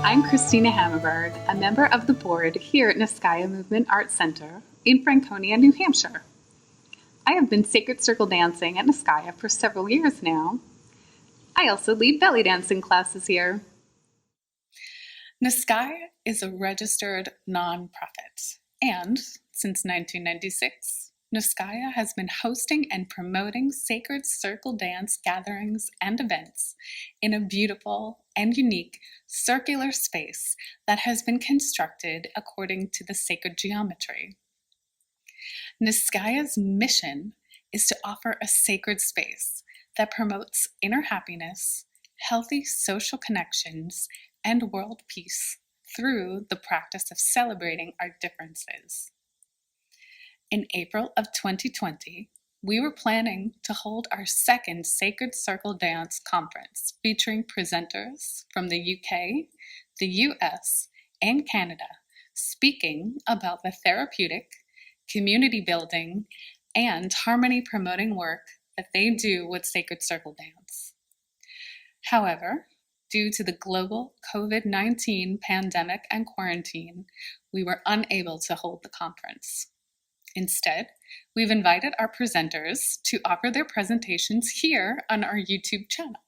I'm Christina Hammerberg, a member of the board here at Neskaya Movement Arts Center in Franconia, New Hampshire. I have been sacred circle dancing at Neskaya for several years now. I also lead belly dancing classes here. Neskaya is a registered nonprofit, and since 1996, Neskaya has been hosting and promoting sacred circle dance gatherings and events in a beautiful and unique circular space that has been constructed according to the sacred geometry. Neskaya's mission is to offer a sacred space that promotes inner happiness, healthy social connections, and world peace through the practice of celebrating our differences. In April of 2020, we were planning to hold our second Sacred Circle Dance Conference featuring presenters from the UK, the US, and Canada speaking about the therapeutic, community building, and harmony promoting work that they do with Sacred Circle Dance. However, due to the global COVID-19 pandemic and quarantine, we were unable to hold the conference. Instead, we've invited our presenters to offer their presentations here on our YouTube channel.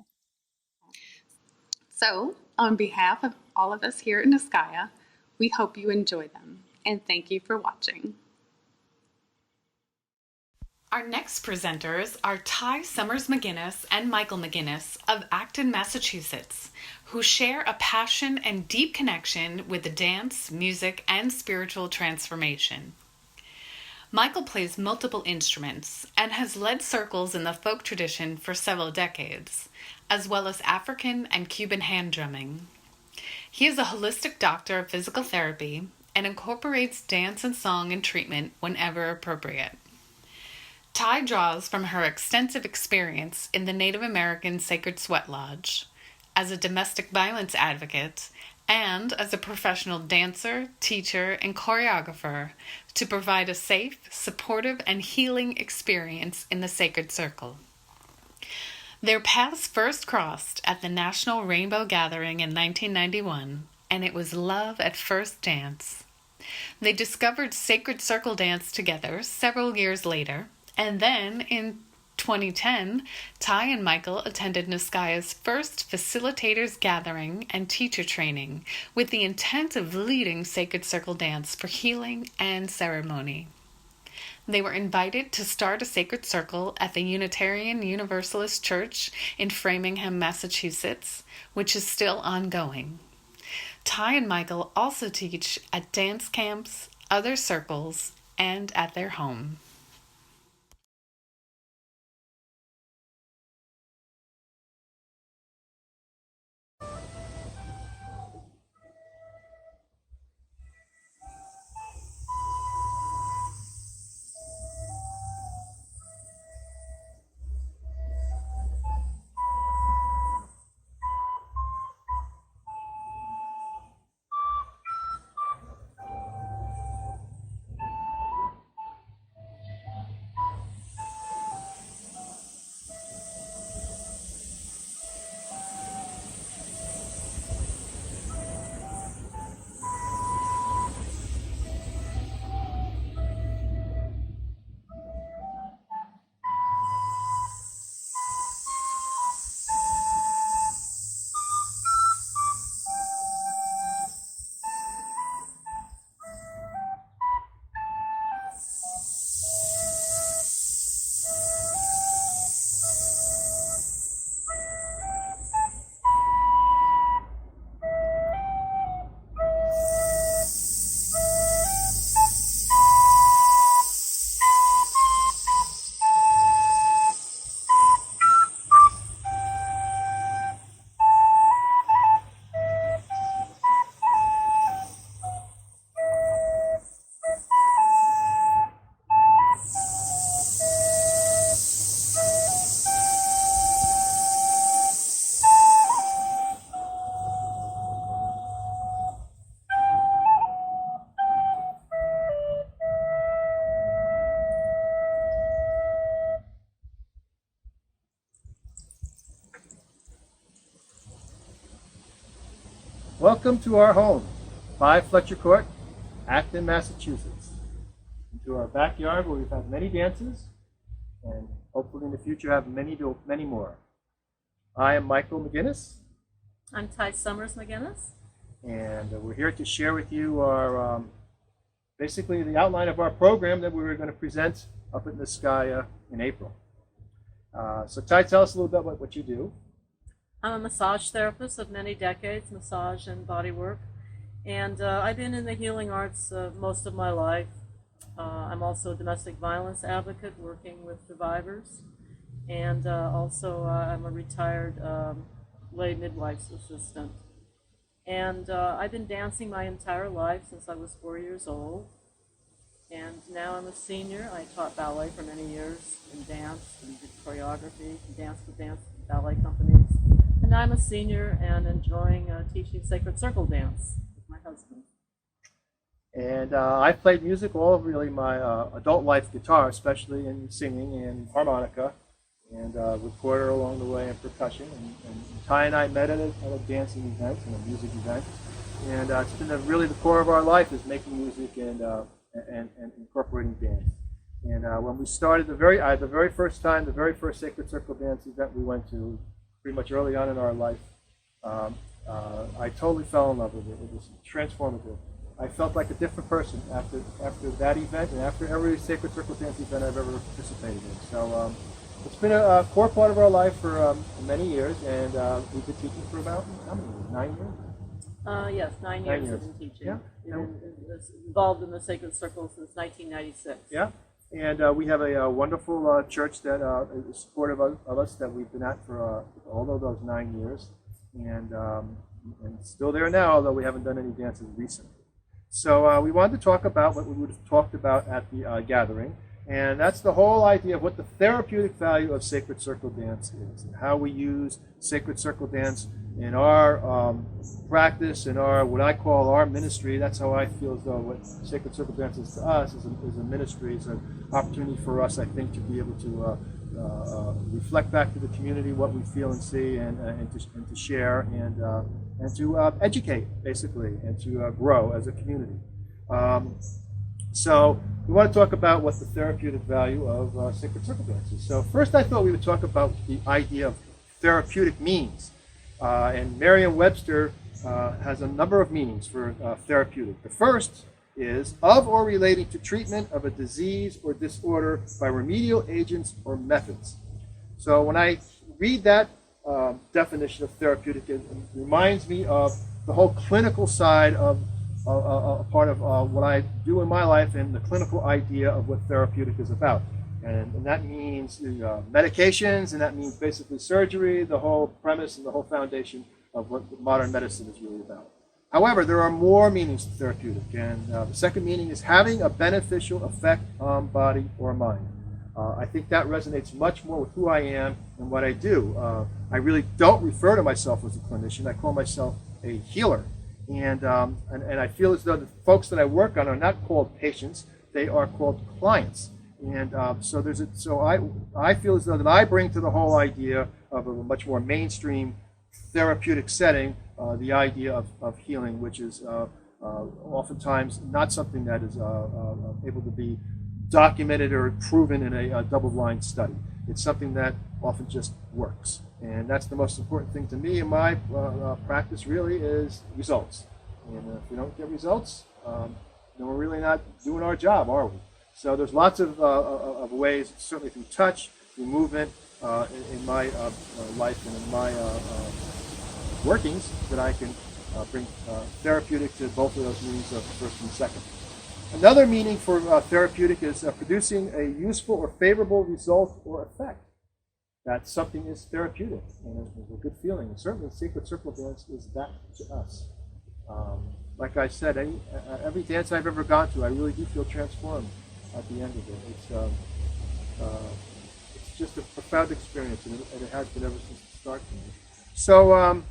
So, on behalf of all of us here at Neskaya, we hope you enjoy them, and thank you for watching. Our next presenters are Tai Summers-McGuinness and Michael McGuinness of Acton, Massachusetts, who share a passion and deep connection with the dance, music, and spiritual transformation. Michael plays multiple instruments and has led circles in the folk tradition for several decades, as well as African and Cuban hand drumming. He is a holistic doctor of physical therapy and incorporates dance and song in treatment whenever appropriate. Tai draws from her extensive experience in the Native American Sacred Sweat Lodge, as a domestic violence advocate, and as a professional dancer, teacher, and choreographer to provide a safe, supportive, and healing experience in the sacred circle. Their paths first crossed at the National Rainbow Gathering in 1991, and it was love at first dance. They discovered sacred circle dance together several years later, and then in 2010, Tai and Michael attended Neskaya's first facilitators gathering and teacher training with the intent of leading sacred circle dance for healing and ceremony. They were invited to start a sacred circle at the Unitarian Universalist Church in Framingham, Massachusetts, which is still ongoing. Tai and Michael also teach at dance camps, other circles, and at their home. Welcome to our home, 5 Fletcher Court, Acton, Massachusetts. Into our backyard where we've had many dances and hopefully in the future have many more. I am Michael McGuinness. I'm Tai Summers-McGuinness. And we're here to share with you our basically the outline of our program that we were going to present up at Neskaya in April. So Tai, tell us a little bit about what you do. I'm a massage therapist of many decades, massage and body work. And I've been in the healing arts most of my life. I'm also a domestic violence advocate working with survivors. And also I'm a retired lay midwife's assistant. And I've been dancing my entire life since I was 4 years old. And now I'm a senior. I taught ballet for many years and danced and did choreography, danced with dance ballet companies. And now I'm a senior and enjoying teaching sacred circle dance with my husband. And I've played music all of really my adult life, guitar, especially in singing and harmonica, and recorder along the way and percussion. And Tai and I met at a dancing event and a music event. And it's been really the core of our life is making music and incorporating dance. And when we started the very first Sacred Circle dance event we went to, pretty much early on in our life, I totally fell in love with it. It was transformative. I felt like a different person after that event and after every Sacred Circle dance event I've ever participated in. So it's been a core part of our life for many years, and we've been teaching for about, how many years? 9 years? Yes, 9 years I've been teaching. Yeah. Involved in the Sacred Circle since 1996. Yeah. And we have a wonderful church that is supportive of us that we've been at for all of those 9 years, and still there now, although we haven't done any dances recently. So we wanted to talk about what we would have talked about at the gathering, and that's the whole idea of what the therapeutic value of Sacred Circle dance is, and how we use Sacred Circle dance in our practice, in our what I call our ministry. That's how I feel as though what Sacred Circle dance is to us is a ministry. It's an opportunity for us, I think, to be able to reflect back to the community what we feel and see, and to share and to educate, basically, and to grow as a community. So we want to talk about what the therapeutic value of Sacred Circle dance is. So first I thought we would talk about the idea of therapeutic means. And Merriam-Webster has a number of meanings for therapeutic. The first is of or relating to treatment of a disease or disorder by remedial agents or methods. So when I read that definition of therapeutic, it reminds me of the whole clinical side of a part of what I do in my life and the clinical idea of what therapeutic is about. And that means medications, and that means basically surgery, the whole premise and the whole foundation of what modern medicine is really about. However, there are more meanings to therapeutic, and the second meaning is having a beneficial effect on body or mind. I think that resonates much more with who I am and what I do. I really don't refer to myself as a clinician. I call myself a healer. And I feel as though the folks that I work on are not called patients, they are called clients. And so I feel as though that I bring to the whole idea of a much more mainstream therapeutic setting the idea of healing, which is oftentimes not something that is able to be documented or proven in a double-blind study. It's something that often just works. And that's the most important thing to me in my practice really is results. And if we don't get results, then we're really not doing our job, are we? So there's lots of ways, certainly through touch, through movement, in my life and in my workings, that I can bring therapeutic to both of those meanings of first and second. Another meaning for therapeutic is producing a useful or favorable result or effect. That something is therapeutic and is a good feeling. And certainly Sacred Circle dance is that to us. Like I said, every dance I've ever gone to, I really do feel transformed at the end of it. It's just a profound experience, and it has been ever since the start for me. So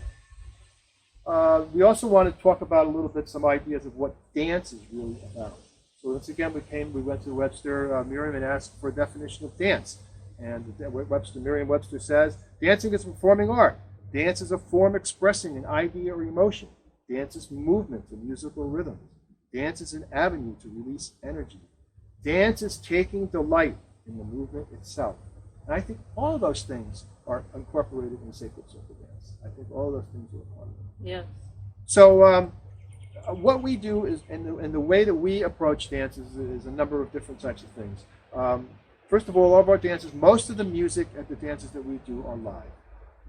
we also want to talk about a little bit some ideas of what dance is really about. So once again, we went to Webster, Merriam, and asked for a definition of dance. And Merriam-Webster says, dancing is a performing art. Dance is a form expressing an idea or emotion. Dance is movement to musical rhythms. Dance is an avenue to release energy. Dance is taking delight in the movement itself. And I think all of those things are incorporated in sacred circle dance. I think all of those things are a part of it. Yes. So what we do is, and the way that we approach dances is a number of different types of things. First of all of our dances, most of the music at the dances that we do are live.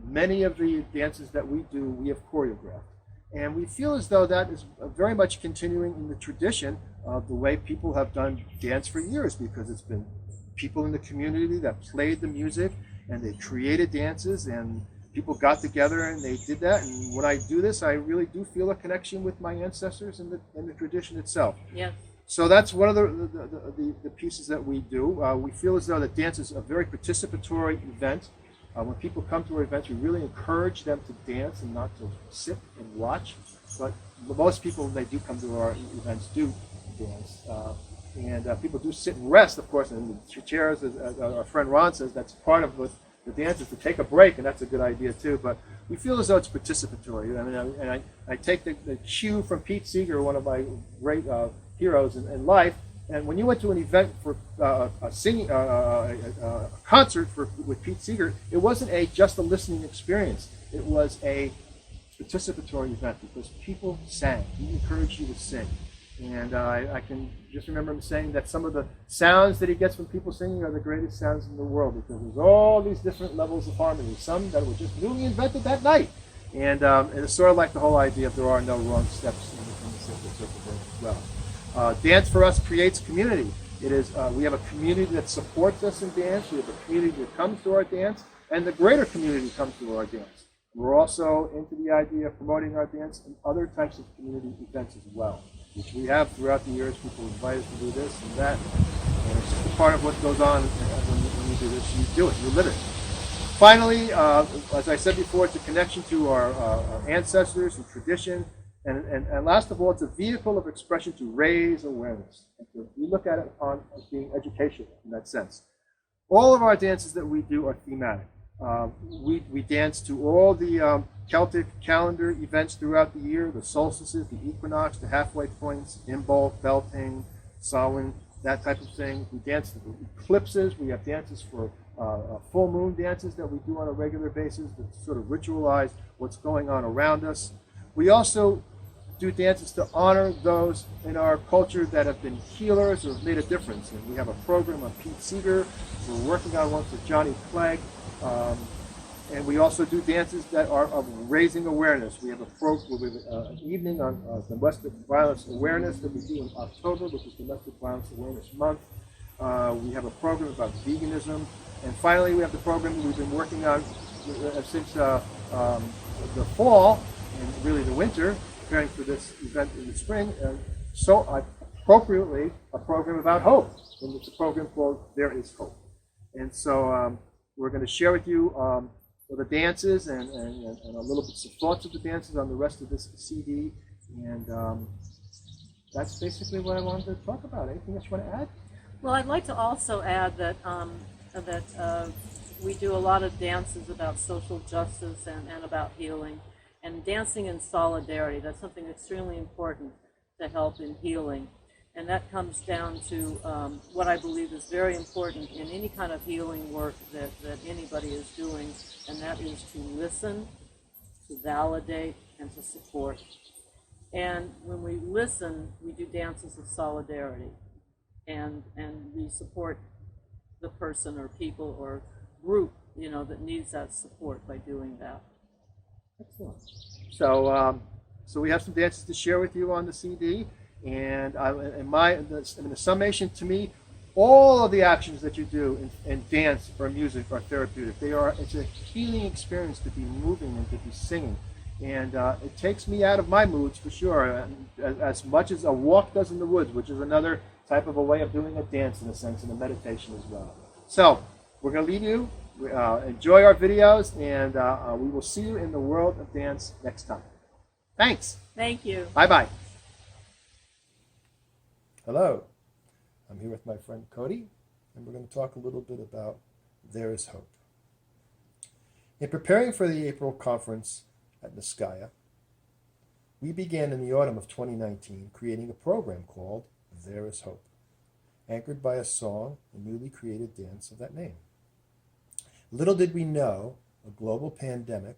Many of the dances that we do, we have choreographed. And we feel as though that is very much continuing in the tradition of the way people have done dance for years, because it's been people in the community that played the music and they created dances, and people got together and they did that. And when I do this, I really do feel a connection with my ancestors and the tradition itself. Yes. So that's one of the pieces that we do. We feel as though that dance is a very participatory event. When people come to our events, we really encourage them to dance and not to sit and watch. But most people, when they do come to our events, do dance. And people do sit and rest, of course, in the chairs, as our friend Ron says. That's part of what the dance is, to take a break, and that's a good idea too. But we feel as though it's participatory. I mean, I take the cue from Pete Seeger, one of my great heroes in life. And when you went to an event for a concert with Pete Seeger, it wasn't just a listening experience. It was a participatory event because people sang. He encouraged you to sing. And I can just remember him saying that some of the sounds that he gets from people singing are the greatest sounds in the world, because there's all these different levels of harmony, some that were just newly invented that night. And it's sort of like the whole idea of there are no wrong steps in the sacred circle dance as well. Dance for us creates community. It is we have a community that supports us in dance. We have a community that comes to our dance, and the greater community comes to our dance. We're also into the idea of promoting our dance in other types of community events as well, which we have throughout the years. People invite us to do this and that, and it's just a part of what goes on when you do this. You do it, you live it. Finally, as I said before, it's a connection to our ancestors and tradition. And last of all, it's a vehicle of expression to raise awareness. We look at it as being educational in that sense. All of our dances that we do are thematic. We dance to all the Celtic calendar events throughout the year, the solstices, the equinox, the halfway points, Imbolc, Beltane, Samhain, that type of thing. We dance to the eclipses. We have dances for full moon dances that we do on a regular basis that sort of ritualize what's going on around us. We also do dances to honor those in our culture that have been healers or have made a difference. And we have a program on Pete Seeger. We're working on one for Johnny Clegg. And we also do dances that are of raising awareness. We have an evening on domestic violence awareness that we do in October, which is Domestic Violence Awareness Month. We have a program about veganism. And finally, we have the program we've been working on since the fall and really the winter, preparing for this event in the spring. So appropriately, a program about hope. And it's a program called There Is Hope. And so we're going to share with you the dances and a little bit of thoughts of the dances on the rest of this CD. And that's basically what I wanted to talk about. Anything else you want to add? Well, I'd like to also add that we do a lot of dances about social justice and about healing. And dancing in solidarity, that's something extremely important to help in healing. And that comes down to what I believe is very important in any kind of healing work that anybody is doing, and that is to listen, to validate, and to support. And when we listen, we do dances of solidarity, and we support the person or people or group, that needs that support by doing that. Excellent. So we have some dances to share with you on the CD, and the summation to me, all of the actions that you do in dance or music are therapeutic. It's a healing experience to be moving and to be singing, and it takes me out of my moods for sure, as much as a walk does in the woods, which is another type of a way of doing a dance in a sense, and a meditation as well. So we're going to leave you. Enjoy our videos, and we will see you in the world of dance next time. Thanks. Thank you. Bye-bye. Hello. I'm here with my friend Cody, and we're going to talk a little bit about There Is Hope. In preparing for the April conference at Neskaya, We began in the autumn of 2019 creating a program called There Is Hope, anchored by a song and newly created dance of that name. Little did we know a global pandemic,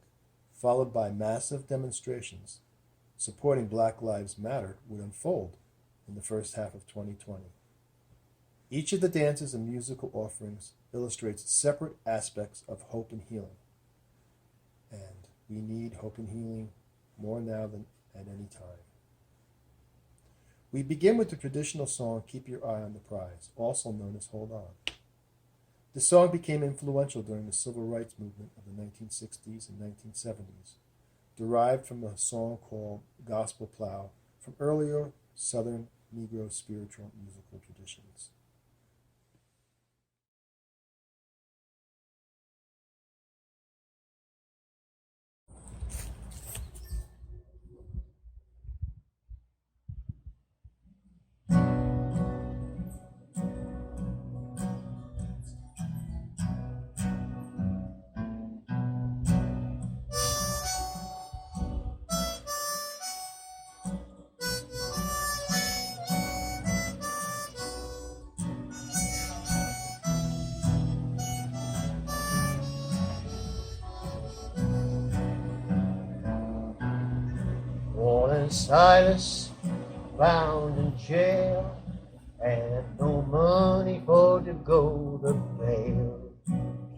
followed by massive demonstrations supporting Black Lives Matter, would unfold in the first half of 2020. Each of the dances and musical offerings illustrates separate aspects of hope and healing. And we need hope and healing more now than at any time. We begin with the traditional song Keep Your Eye on the Prize, also known as Hold On. The song became influential during the civil rights movement of the 1960s and 1970s, derived from a song called Gospel Plow from earlier Southern Negro spiritual musical traditions. Paul and Silas bound in jail, had no money for to go to bail.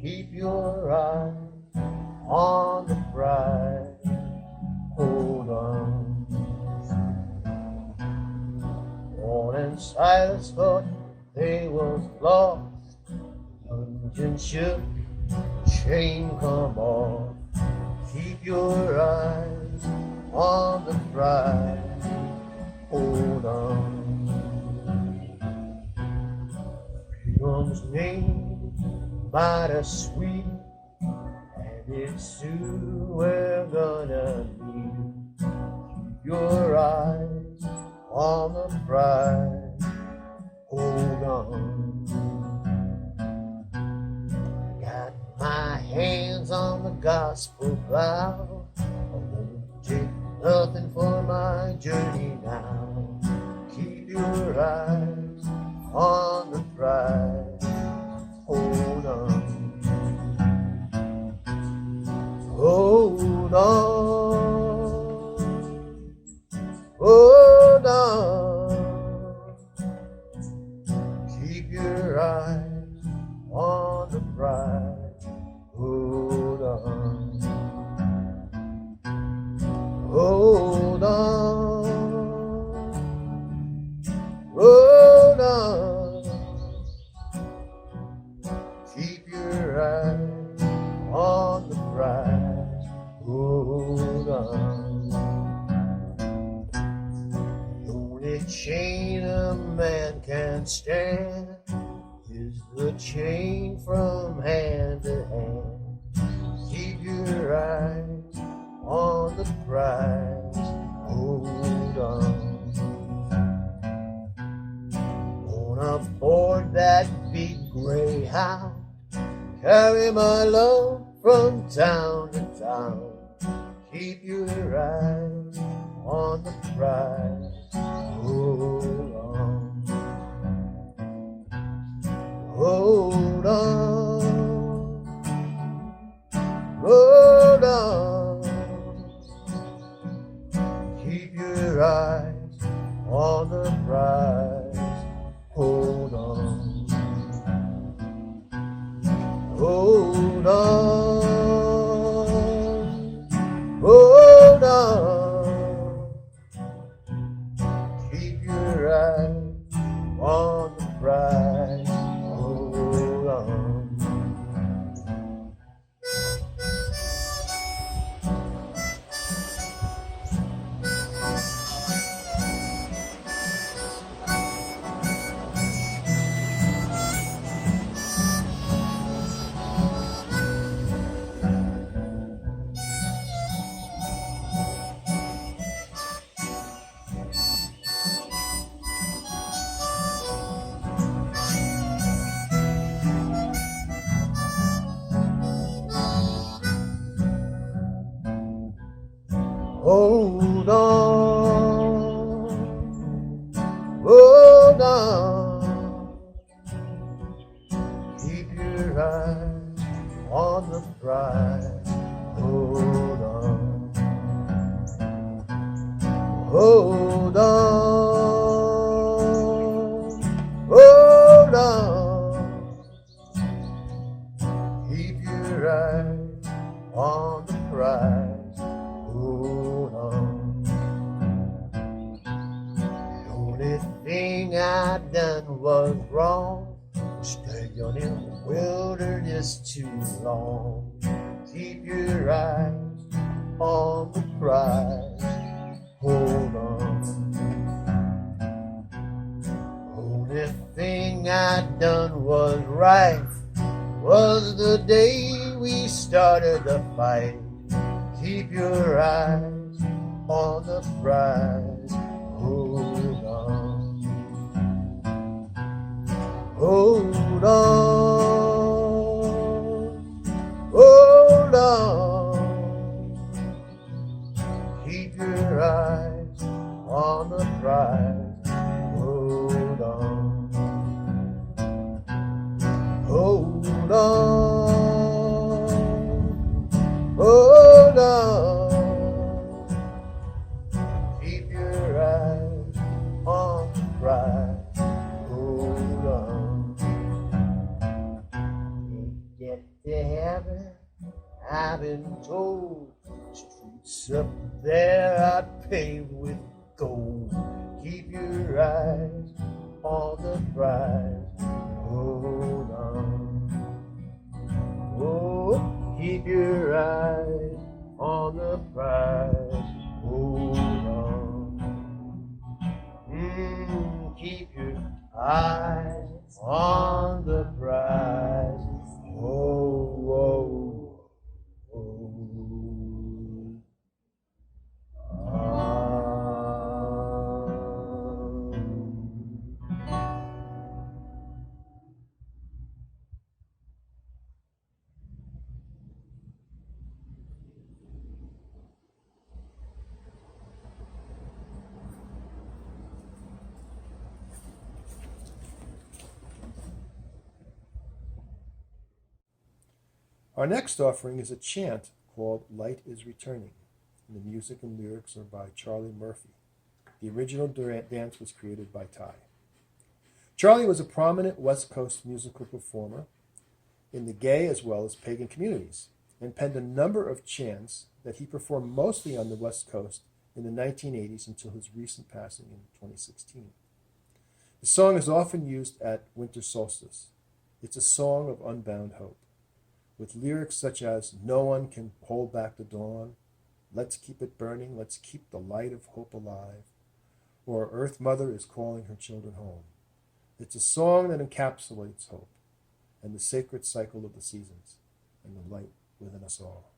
Keep your eye on the prize, hold on. Paul and Silas thought they was lost. Dungeon shook, chain come off. Keep your eyes on the prize, hold on. Freedom's name mighty sweet, and it's soon we're gonna meet. Keep your eyes on the prize, hold on. Got my hands on the gospel plow, I won't take nothing for my journey now. Keep your eyes on the prize, hold on. Hold on, hold on. Keep your eyes on the prize, hold on. Hold on, hold on. Keep your eyes on the prize, hold on. The only chain a man can stand is the chain from hand to hand. Keep your eyes on the prize, hold on. Gonna board that big greyhound, carry my love from town to town. Keep your eyes on the prize, hold on. Hold on, hold on. Keep your eyes on the prize, hold on. Hold on, hold on. Keep your eyes on the prize, hold on. your eyes on the prize. Hold on. Hold on. Hold on. Keep your eyes on the prize. Hold on. The only thing I done was wrong. Stay on in the wilderness too long. Keep your eyes on the prize. Hold on. Only thing I done was right. Was the day we started the fight. Keep your eyes on the prize. Hold on. Hold on. Hold on. Keep your eyes on the prize. Hold on. Hold on. Hold on. Keep your eyes on the prize. Hold on. Get to heaven, I've been told. Streets up there are paved with gold. Keep your eyes on the prize. Hold on. Oh, keep your eyes on the prize. Hold on. Keep your eyes on the prize. Oh, oh, oh. Our next offering is a chant called Light is Returning, and the music and lyrics are by Charlie Murphy. The original dance was created by Tai. Charlie was a prominent West Coast musical performer in the gay as well as pagan communities, and penned a number of chants that he performed mostly on the West Coast in the 1980s until his recent passing in 2016. The song is often used at winter solstice. It's a song of unbound hope, with lyrics such as, "No one can hold back the dawn," "Let's keep it burning, let's keep the light of hope alive," or "Earth Mother is calling her children home." It's a song that encapsulates hope and the sacred cycle of the seasons and the light within us all.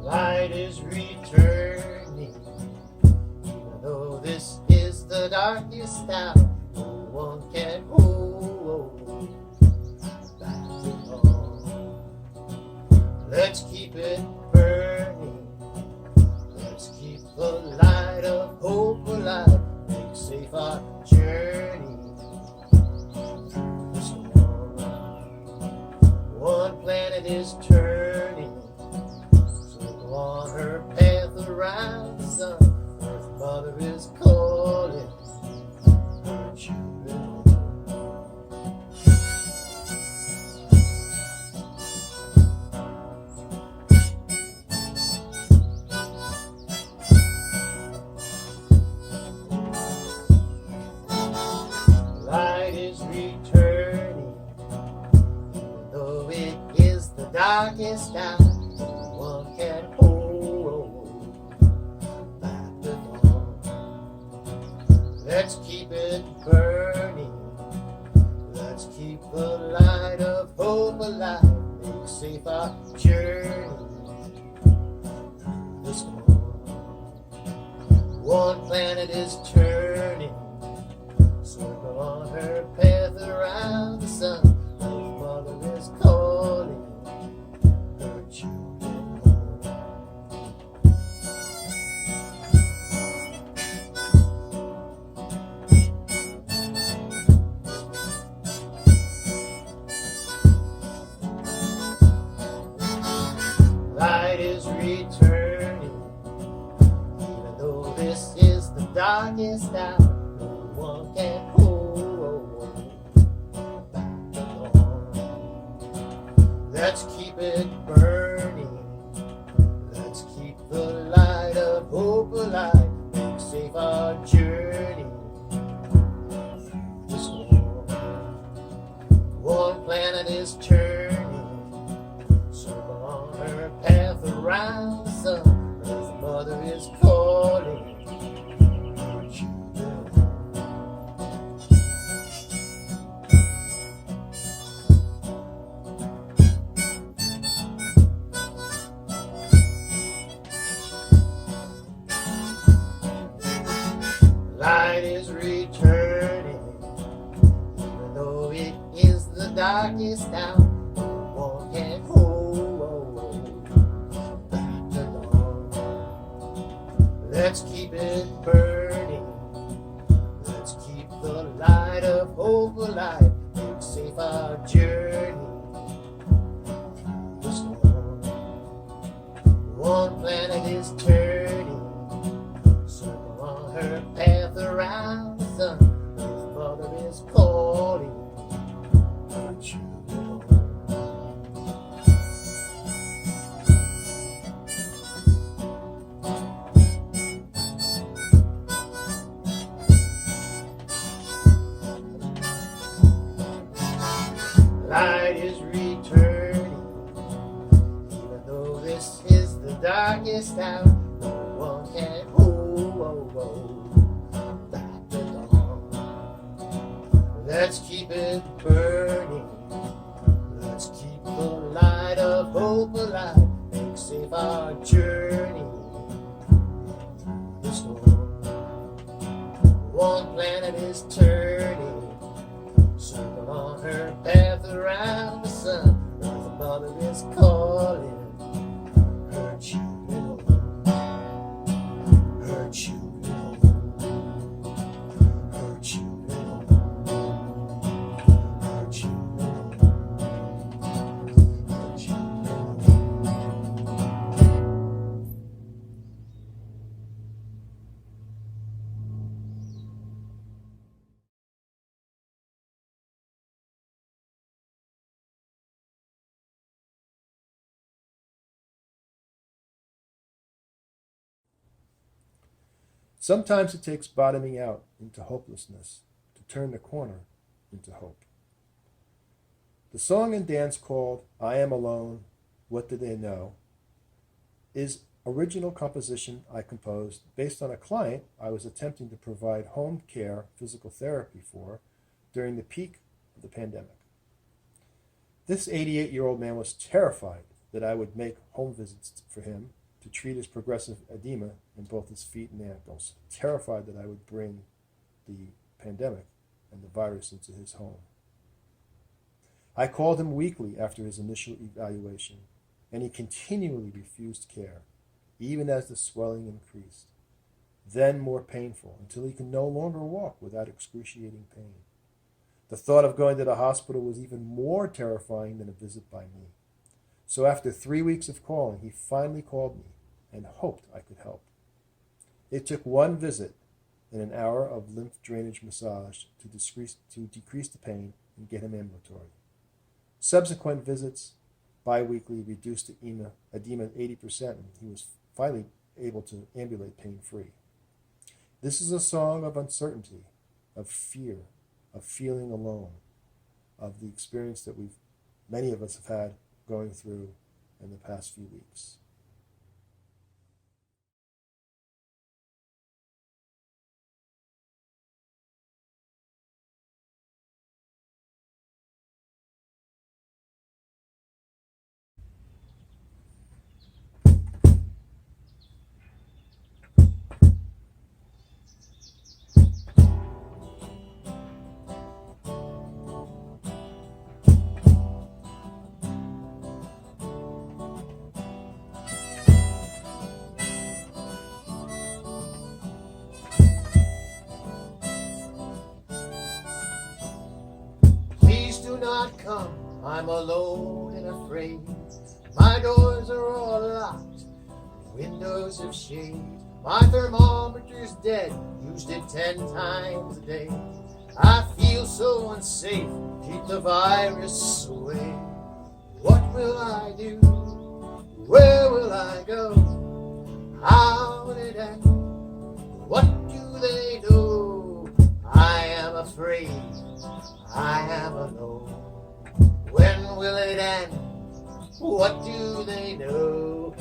Light is returning, even though this is the darkest hour. No one can hold back the dawn. Let's keep it burning. Let's keep the light of hope alive. Make safe our journey through the storm. One planet is turning on her path around the sun. Earth Mother is calling her children home. Light is returning, even though it is the darkest hour. One can hold back the dawn. Let's keep it burning. Let's keep the light of hope alive. Make safe our journey through the storm. One planet is turning, circle on her path around the sun. Earth Mother is calling her children home. Light is returning, even though this is the darkest hour. No one can hold back the dawn. Let's keep it burning. Let's keep the light of hope alive. Make safe our journey through the storm. One planet is turning, circle on her path around the sun. Earth Mother is calling her children home. Light is returning, even though it is the darkest hour. No one can hold back the dawn. Let's keep it burning. Let's keep the light of hope alive. Make safe our journey through the storm. One planet is turning, circle on her path around the sun. Earth Mother is calling her children home. Light is returning, even though this is the darkest hour. No one can hold back the dawn. Let's keep it burning. Let's keep the light of hope alive. Make safe our journey through the storm. One planet is turning, circle on her path around the sun. Earth Mother is calling her children home. Her children home. Her children home. Her children home. Her children home. Sometimes it takes bottoming out into hopelessness to turn the corner into hope. The song and dance called I Am Alone, What Do They Know? Is original composition I composed based on a client I was attempting to provide home care physical therapy for during the peak of the pandemic. This 88-year-old man was terrified that I would make home visits for him to treat his progressive edema in both his feet and ankles, terrified that I would bring the pandemic and the virus into his home. I called him weekly after his initial evaluation, and he continually refused care, even as the swelling increased, then more painful, until he could no longer walk without excruciating pain. The thought of going to the hospital was even more terrifying than a visit by me. So after 3 weeks of calling, he finally called me and hoped I could help. It took one visit and an hour of lymph drainage massage to decrease the pain and get him ambulatory. Subsequent visits, bi-weekly, reduced the edema 80%, and he was finally able to ambulate pain-free. This is a song of uncertainty, of fear, of feeling alone, of the experience that many of us have had going through in the past few weeks. I'm alone and afraid. My doors are all locked, windows have shade. My thermometer's dead, used it 10 times a day. I feel so unsafe, keep the virus away. What will I do? Where will I go? How will it end? What do they know? I am afraid, I am alone. When will it end? What do they know?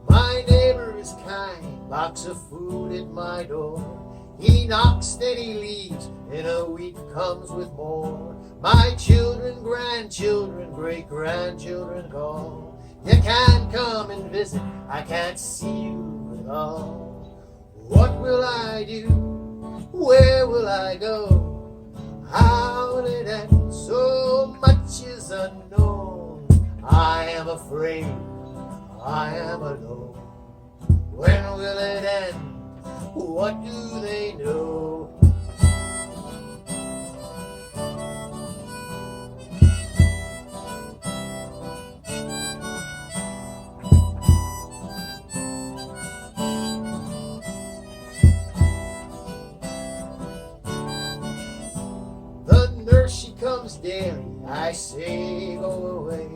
My neighbor is kind, box of food at my door. He knocks, then he leaves, in a week comes with more. My children, grandchildren, great-grandchildren call. You can't come and visit, I can't see you at all. What will I do? Where will I go? How will it end? So much is unknown. I am afraid, I am alone. When will it end? What do they know? The nurse, she comes daily, I say go away.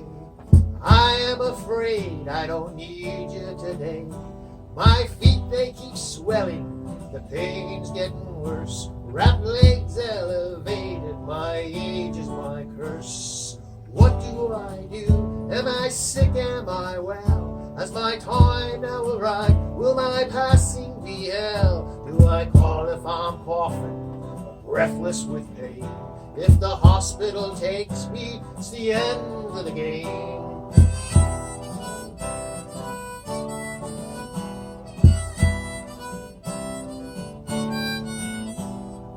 I am afraid, I don't need you today. My feet, they keep swelling, the pain's getting worse. Wrapped legs elevated, my age is my curse. What do I do? Am I sick, am I well? Has my time now arrived? Will my passing be hell? Do I call if I'm coughing, breathless with pain? If the hospital takes me, it's the end of the game.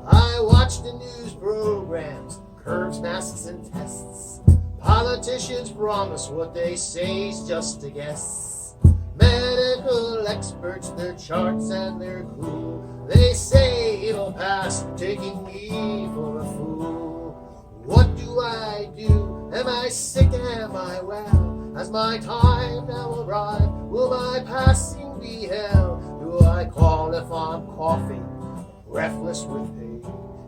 I watch the news programs, curves, masks, and tests. Politicians promise what they say's just a guess. Medical experts, their charts and their cool. They say it'll pass, taking me for a fool. What do I do? Am I sick? Am I well? Has my time now arrived? Will my passing be hell? Do I call if I'm coughing, breathless with pain?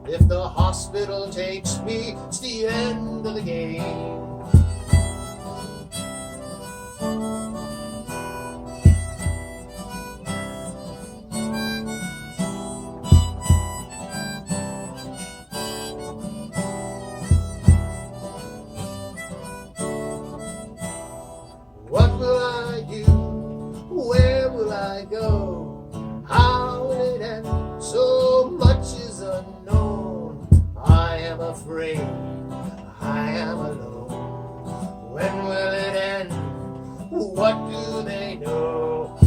If the hospital takes me, it's the end of the game. What will I do? Where will I go? How will it end? So much is unknown. I am afraid, I am alone. When will it end? What do they know?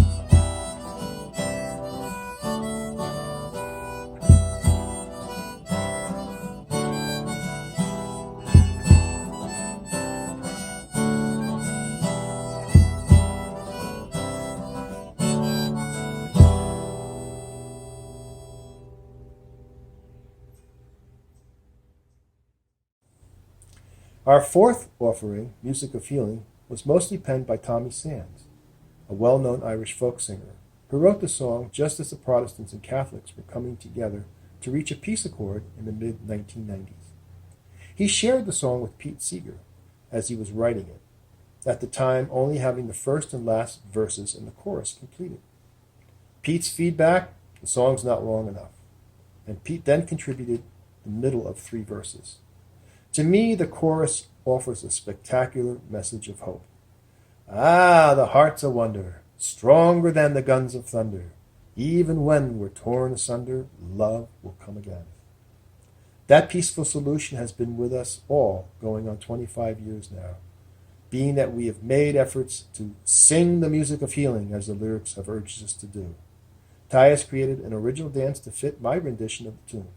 Our fourth offering, Music of Healing, was mostly penned by Tommy Sands, a well-known Irish folk singer, who wrote the song just as the Protestants and Catholics were coming together to reach a peace accord in the mid-1990s. He shared the song with Pete Seeger as he was writing it, at the time only having the first and last verses and the chorus completed. Pete's feedback, the song's not long enough, and Pete then contributed the middle of 3 verses. To me, the chorus offers a spectacular message of hope. Ah, the heart's a wonder, stronger than the guns of thunder. Even when we're torn asunder, love will come again. That peaceful solution has been with us all going on 25 years now, being that we have made efforts to sing the music of healing as the lyrics have urged us to do. Tai has created an original dance to fit my rendition of the tune.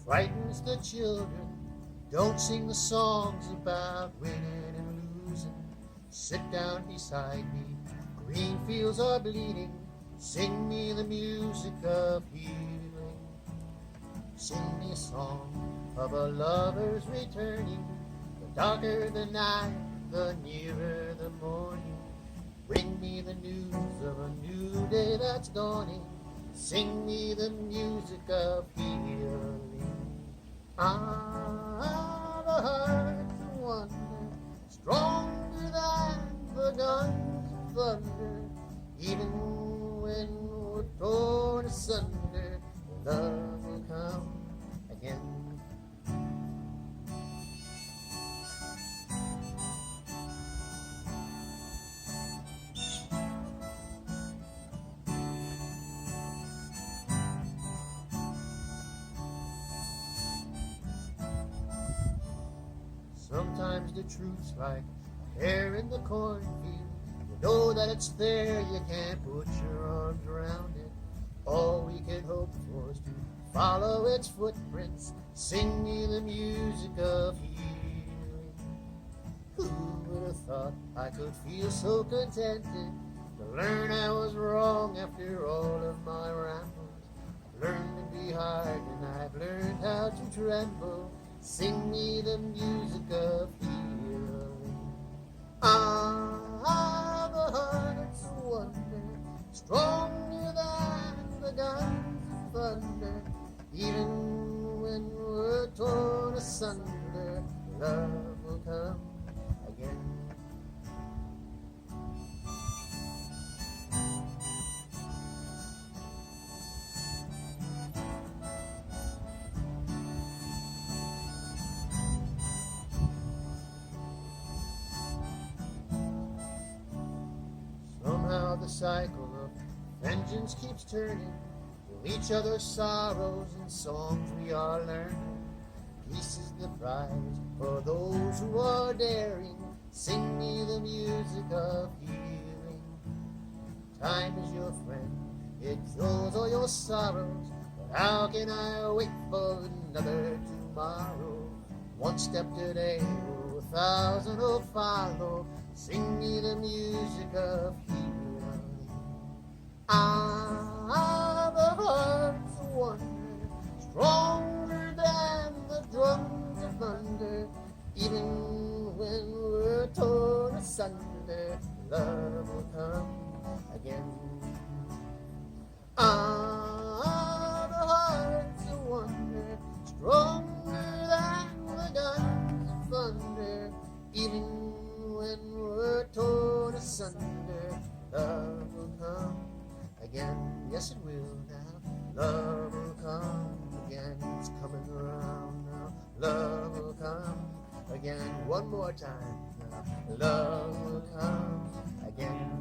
frightens the children. Don't sing the songs about winning and losing. Sit down beside me, green fields are bleeding. Sing me the music of healing. Sing me a song of a lover's returning. The darker the night, the nearer the morning. Bring me the news of a new day that's dawning. Sing me the music of healing. Ah, the heart's a wonder, stronger than the guns of thunder. Even when we're torn asunder, love will come again. Sometimes the truth's like a hair in the cornfield. You know that it's there, you can't put your arms around it. All we can hope for is to follow its footprints. Sing me the music of healing. Who would have thought I could feel so contented to learn I was wrong after all of my rambles? I've learned to be hard and I've learned how to tremble. Sing me the music of healing. Ah, the heart's a wonder, stronger than the guns of thunder. Even when we're torn asunder, love will come again. Somehow the cycle of vengeance keeps turning. With each other's sorrows and songs we are learning. Peace is the prize for those who are daring. Sing me the music of healing. Time is your friend, it cures all your sorrows. But how can I wait for another tomorrow? One step today, oh, 1,000 will follow. Sing me the music of healing. Ah, the heart's a wonder, stronger than the drums of thunder. Even when we're torn asunder, love will come again. Ah, the heart's a wonder, stronger than the guns of thunder. Even when we're torn asunder, love will come again. Yes, it will now. Love will come again. It's coming around now. Love will come again. One more time now. Love will come again.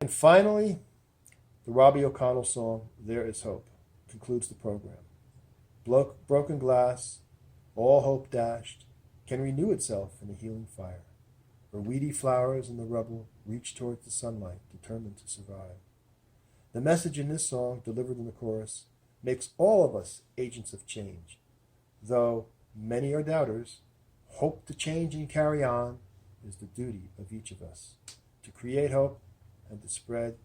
And finally, the Robbie O'Connell song, There Is Hope, concludes the program. Broken glass, all hope dashed, can renew itself in a healing fire, where weedy flowers in the rubble reach towards the sunlight, determined to survive. The message in this song, delivered in the chorus, makes all of us agents of change. Though many are doubters, hope to change and carry on is the duty of each of us, to create hope and to spread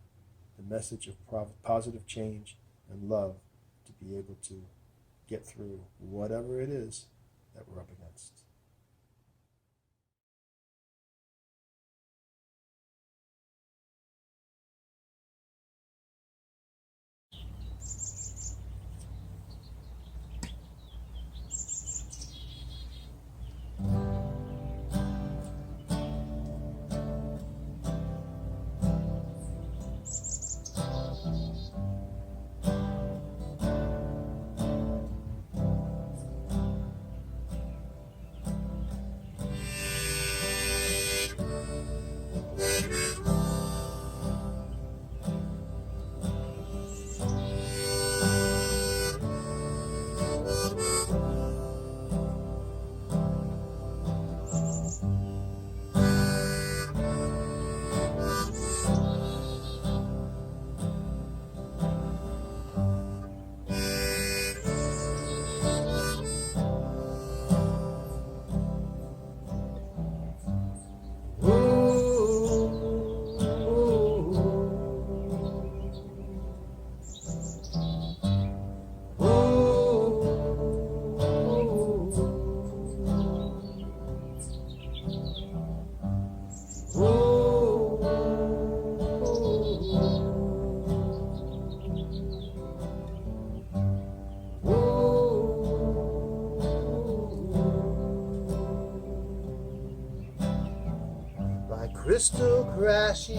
the message of positive change and love, to be able to get through whatever it is that we're up against. crystal crashing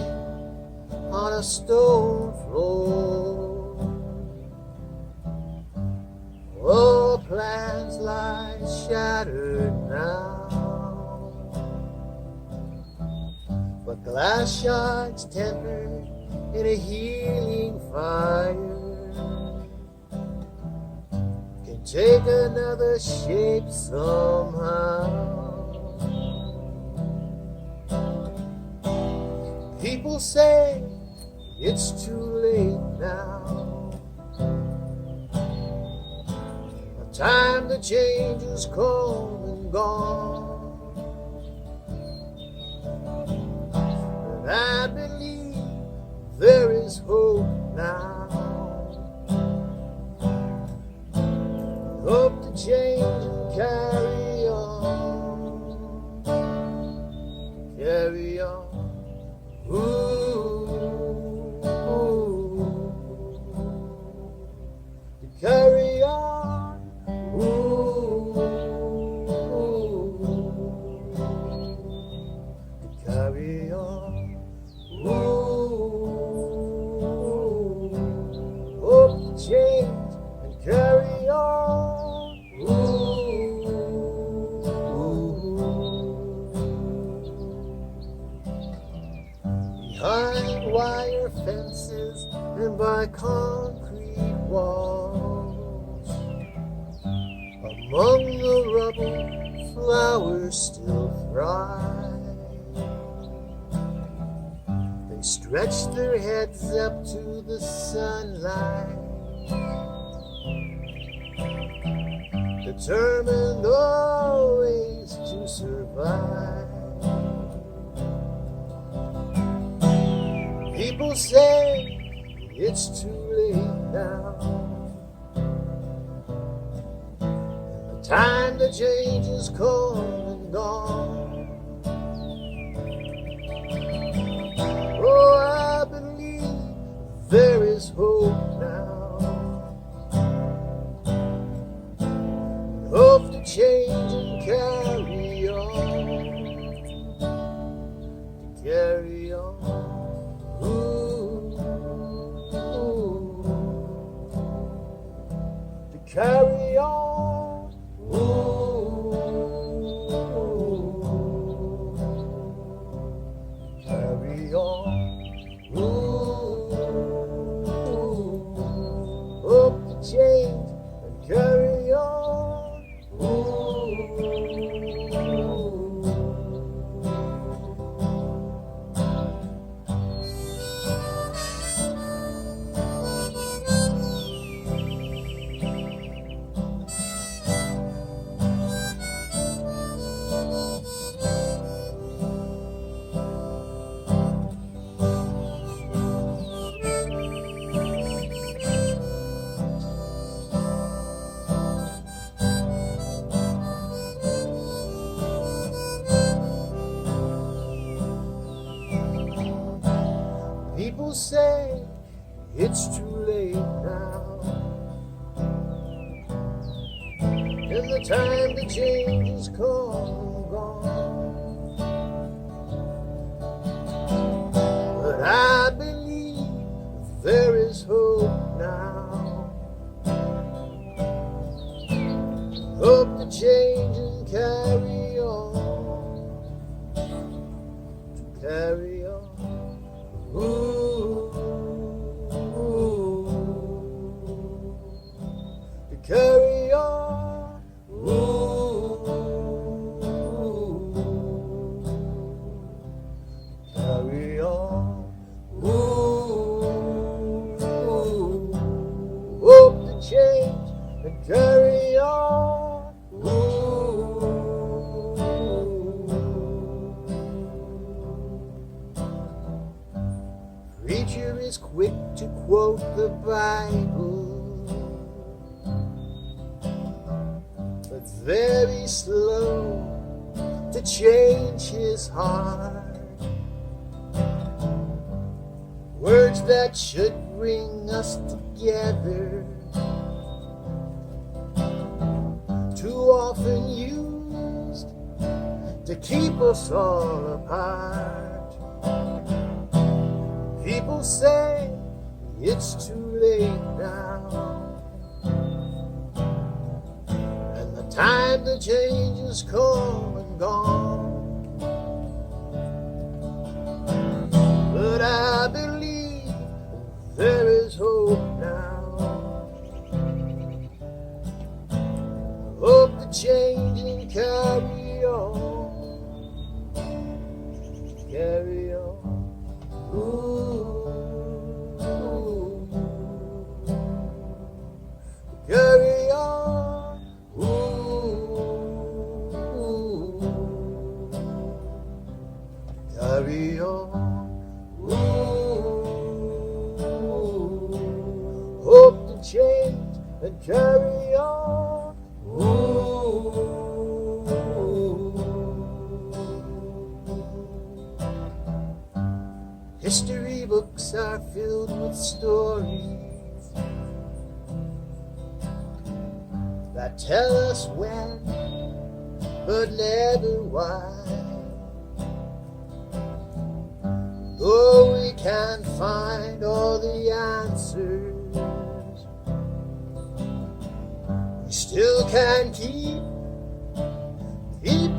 on a stone floor. All plans lie shattered now, but glass shards tempered in a healing fire can take another shape somehow. People say it's too late now. The time to change is come and gone. But I believe there is hope now. Hope to change and carry on. Carry on. To carry on, to carry on, hope to change and carry on. Behind wire fences and by concrete walls, among the rubble, flowers still thrive. They stretch their heads up to the sunlight, determined always to survive. People say it's too late now. The time to change is come and gone. Oh, I believe there is hope now. Hope to change and carry on. To carry on. To carry on, carry on, hope to change and carry on. People say it's too late now, and the time to change is come and gone. But I believe there is hope now. Hope to change and carry on. To carry on. To carry on, carry on, hope to change and carry on. Preacher is quick to quote the Bible, but very slow to change his heart. Words that should bring us together, too often used to keep us all apart. People say it's too late now, and the time to change is come and gone. But I believe there is hope now. Hope to change and carry on. Carry on. Carry on. Carry on. Hope to change and carry on. History books are filled with stories that tell us when, but never why. Though we can't find all the answers, we still can keep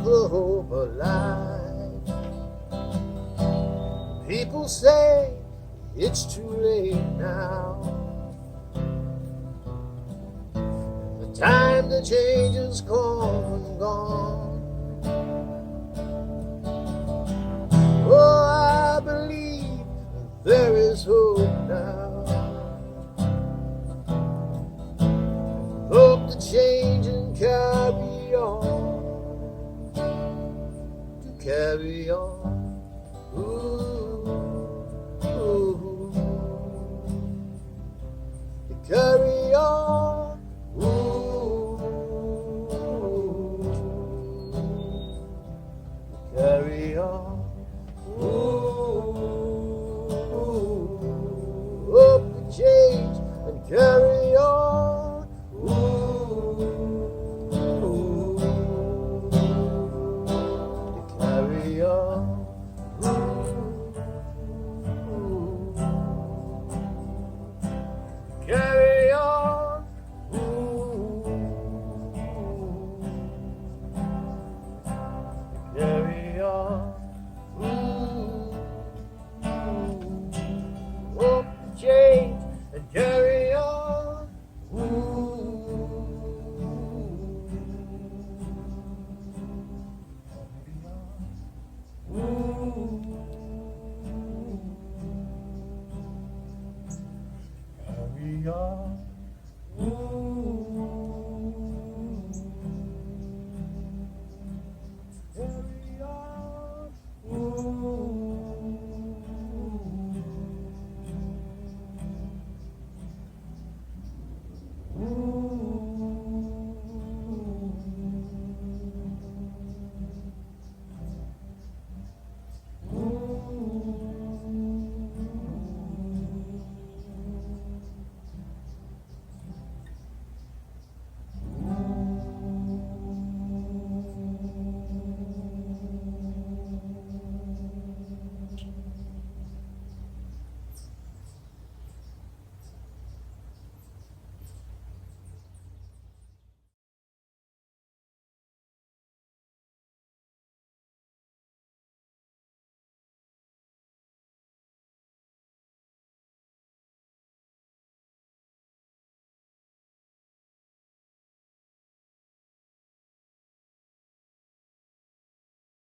the hope alive. People say it's too late now. The time to change has come and gone. Oh, I believe there is hope now. Hope to change and carry on. To carry on. Ooh, to carry on.